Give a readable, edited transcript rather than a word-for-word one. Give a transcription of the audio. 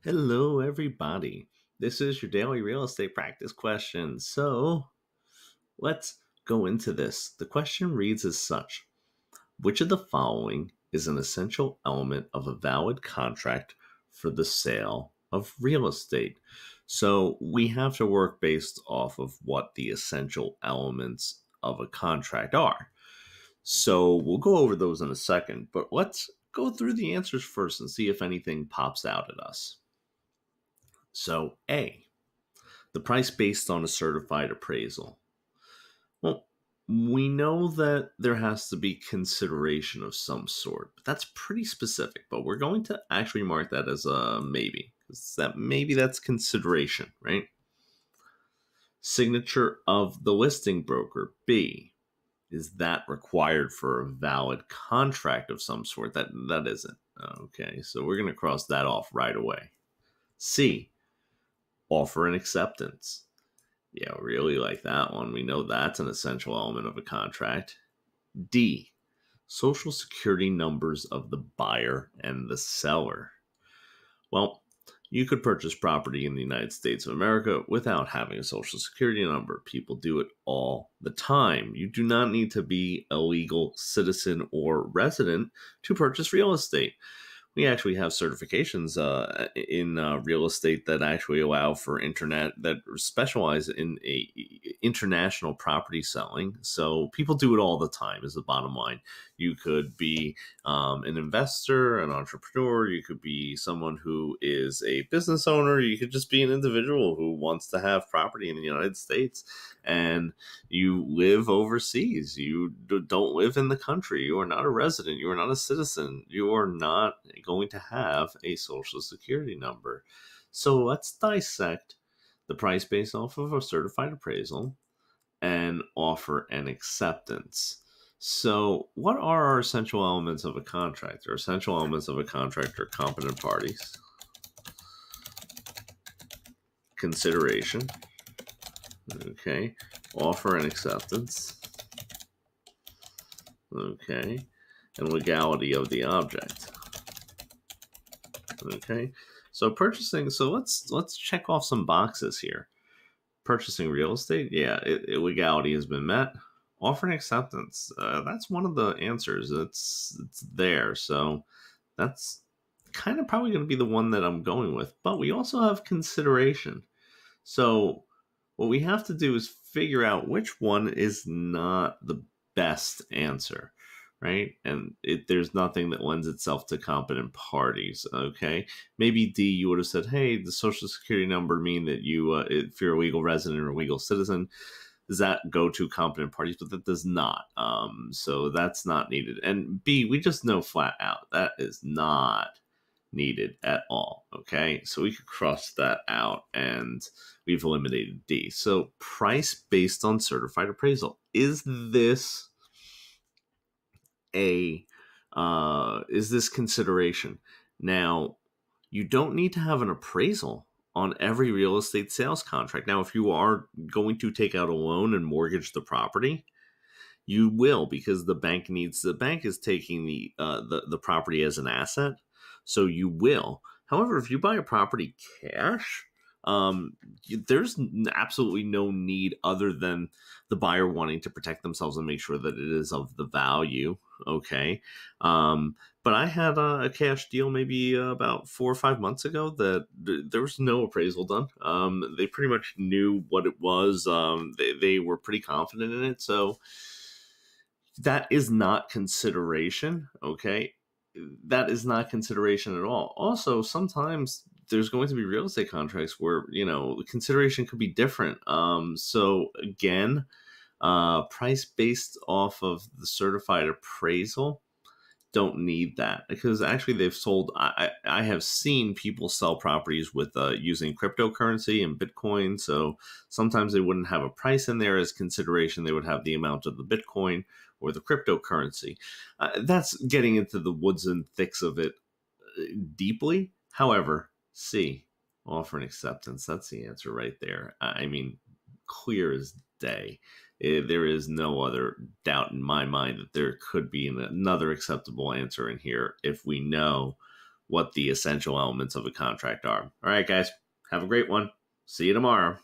Hello, everybody. This is your daily real estate practice question. So let's go into this. The question reads as such: which of the following is an essential element of a valid contract for the sale of real estate? So we have to work based off of what the essential elements of a contract are. So we'll go over those in a second, but let's go through the answers first and see if anything pops out at us. So, A, the price based on a certified appraisal. Well, we know that there has to be consideration of some sort, but that's pretty specific. But we're going to actually mark that as a maybe, because maybe that's consideration, right? Signature of the listing broker. B, is that required for a valid contract of some sort? That isn't. Okay, so we're going to cross that off right away. C, offer and acceptance. Yeah, really like that one. We know that's an essential element of a contract. D, social security numbers of the buyer and the seller. Well, you could purchase property in the United States of America without having a social security number. People do it all the time. You do not need to be a legal citizen or resident to purchase real estate. We actually have certifications in real estate that actually allow for internet, that specialize in international property selling. So people do it all the time is the bottom line. You could be an investor, an entrepreneur. You could be someone who is a business owner. You could just be an individual who wants to have property in the United States, and you live overseas. You don't live in the country. You are not a resident. You are not a citizen. You are not going to have a social security number. So let's dissect the price based off of a certified appraisal and offer and acceptance. So what are our essential elements of a contract? Our essential elements of a contract are competent parties, consideration, okay, offer and acceptance, okay, and legality of the object. Okay, so purchasing. So let's check off some boxes here. Purchasing real estate, yeah, legality has been met. Offer and acceptance. That's one of the answers. It's there. So that's kind of probably going to be the one that I'm going with. But we also have consideration. So what we have to do is figure out which one is not the best answer, right? And there's nothing that lends itself to competent parties, okay? Maybe D, you would have said, hey, the social security number mean that you, if you're a legal resident or a legal citizen, does that go to competent parties? But that does not. So that's not needed. And B, we just know flat out that is not needed at all. Okay, so we could cross that out, and we've eliminated D. So price based on certified appraisal. Is this is this consideration? Now, you don't need to have an appraisal on every real estate sales contract. Now, if you are going to take out a loan and mortgage the property, you will, because the bank is taking the property as an asset, so you will. However, if you buy a property cash, there's absolutely no need other than the buyer wanting to protect themselves and make sure that it is of the value. Okay. But I had a cash deal maybe about 4 or 5 months ago that there was no appraisal done. They pretty much knew what it was. They were pretty confident in it. So that is not consideration. Okay. That is not consideration at all. Also, sometimes there's going to be real estate contracts where, the consideration could be different. So again, price based off of the certified appraisal, don't need that, because actually they've sold. I have seen people sell properties with using cryptocurrency and Bitcoin. So sometimes they wouldn't have a price in there as consideration. They would have the amount of the Bitcoin or the cryptocurrency. That's getting into the woods and thicks of it deeply. However, C, offer and acceptance. That's the answer right there. I mean, clear as day. There is no other doubt in my mind that there could be another acceptable answer in here if we know what the essential elements of a contract are. All right, guys, have a great one. See you tomorrow.